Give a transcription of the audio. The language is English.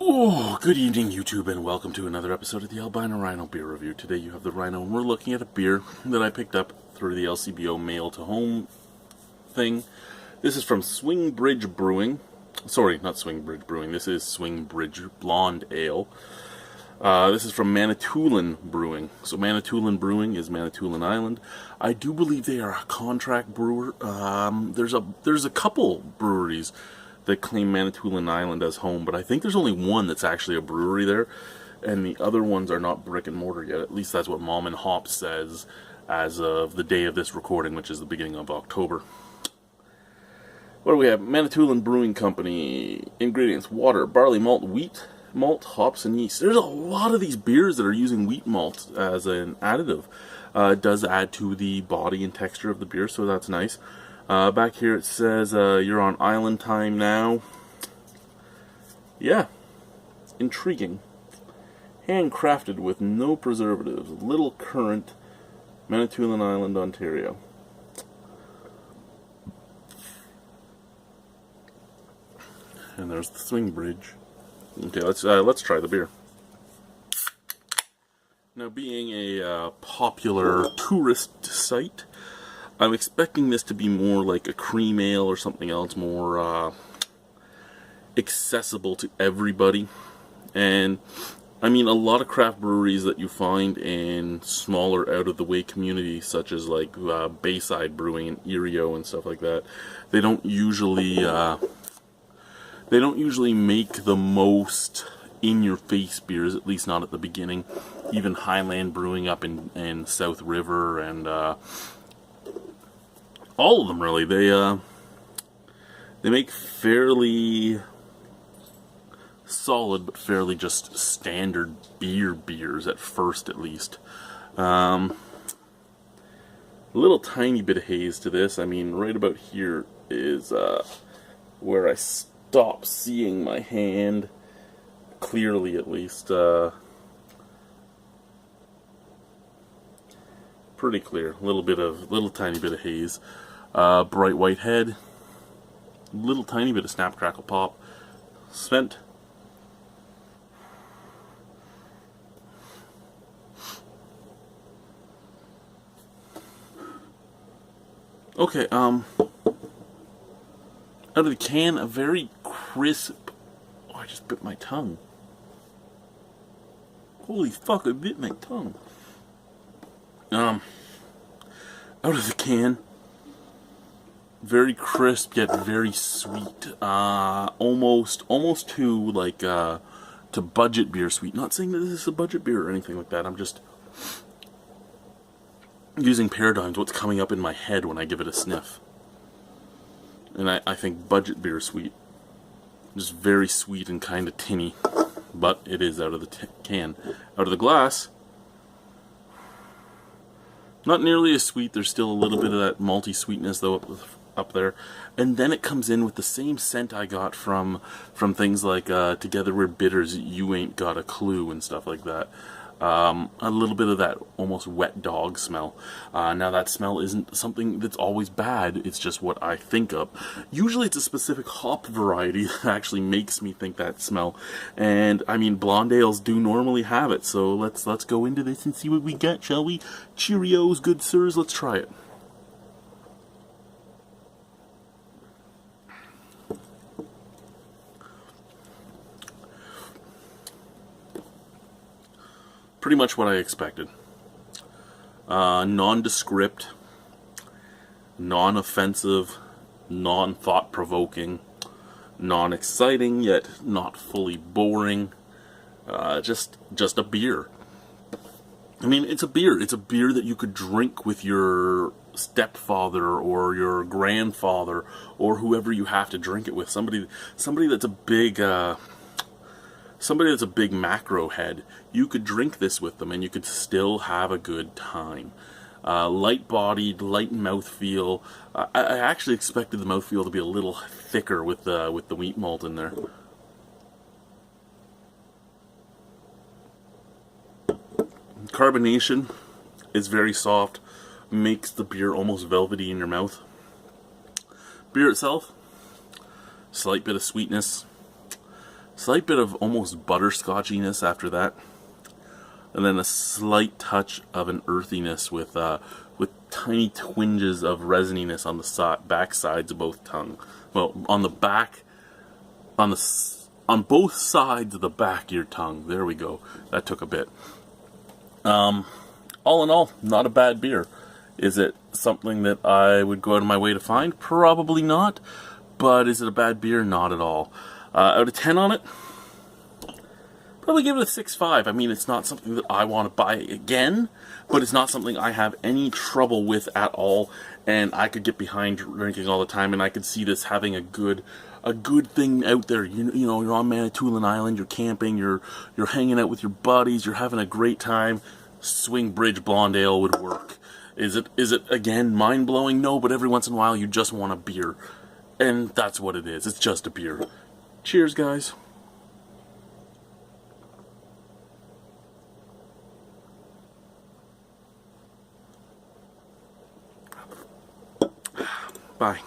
Oh, good evening, YouTube, and welcome to another episode of the Albino Rhino beer review. Today you have the Rhino, and we're looking at a beer that I picked up through the LCBO mail to home thing. This is from Swing Bridge Brewing. Sorry, not Swing Bridge Brewing. This is Swing Bridge Blonde Ale. This is from Manatoulin Brewing. So Manatoulin Brewing is Manatoulin Island. I do believe they are a contract brewer. There's a couple breweries that claim Manatoulin Island as home, but I think there's only one that's actually a brewery there, and the other ones are not brick and mortar yet. At least that's what Mom and Hop says as of the day of this recording, which is the beginning of October. What do we have? Manatoulin Brewing Company. Ingredients: water, barley malt, wheat malt, hops, and yeast. There's a lot of these beers that are using wheat malt as an additive. It does add to the body and texture of the beer, so that's nice. Back here it says you're on island time now. Yeah, intriguing. Handcrafted with no preservatives. Little Current, Manatoulin Island, Ontario. And there's the Swing Bridge. Okay, let's try the beer. Now, being a popular tourist site, I'm expecting this to be more like a cream ale or something else, more accessible to everybody. And I mean, a lot of craft breweries that you find in smaller, out-of-the-way communities, such as like Bayside Brewing and Erio and stuff like that, they don't usually make the most in-your-face beers, at least not at the beginning. Even Highland Brewing up in South River and all of them, really. They make fairly solid, but fairly just standard beers at first, at least. A little tiny bit of haze to this. I mean, right about here is where I stop seeing my hand clearly, at least. Pretty clear. Little tiny bit of haze. Bright white head. Little tiny bit of snap, crackle, pop. Spent. Okay, out of the can, a very crisp. Oh, I just bit my tongue. Holy fuck, I bit my tongue. Out of the can, very crisp yet very sweet. Almost to like to budget beer sweet. Not saying that this is a budget beer or anything like that. I'm just using paradigms, what's coming up in my head when I give it a sniff. And I think budget beer sweet. Just very sweet and kind of tinny. But it is out of the can. Out of the glass, not nearly as sweet. There's still a little bit of that malty sweetness though up there. And then it comes in with the same scent I got from things like Together We're Bitters, You Ain't Got a Clue and stuff like that. A little bit of that almost wet dog smell. Now that smell isn't something that's always bad, it's just what I think of. Usually it's a specific hop variety that actually makes me think that smell. And I mean, blonde ales do normally have it, so let's go into this and see what we get, shall we? Cheerios, good sirs, let's try it. Pretty much what I expected. Nondescript, non-offensive, non-thought-provoking, non-exciting, yet not fully boring. Just a beer. I mean, it's a beer. It's a beer that you could drink with your stepfather or your grandfather or whoever you have to drink it with. Somebody that's a big macro head. You could drink this with them and you could still have a good time. Light-bodied, light mouthfeel. I actually expected the mouthfeel to be a little thicker with the wheat malt in there. Carbonation is very soft, makes the beer almost velvety in your mouth. Beer itself, slight bit of sweetness, Slight bit of almost butterscotchiness after that. And then a slight touch of an earthiness with tiny twinges of resininess on the back sides of both tongue. Well, on the back, on both sides of the back of your tongue. There we go. That took a bit. All in all, not a bad beer. Is it something that I would go out of my way to find? Probably not. But is it a bad beer? Not at all. Out of 10 on it? Probably give it a 6.5. I mean, it's not something that I want to buy again, but it's not something I have any trouble with at all, and I could get behind drinking all the time, and I could see this having a good thing out there. You know, you're on Manatoulin Island, you're camping, you're hanging out with your buddies, you're having a great time. Swing Bridge Blonde Ale would work. Is it again mind-blowing? No, but every once in a while you just want a beer, and that's what it is. It's just a beer. Cheers, guys. Bye.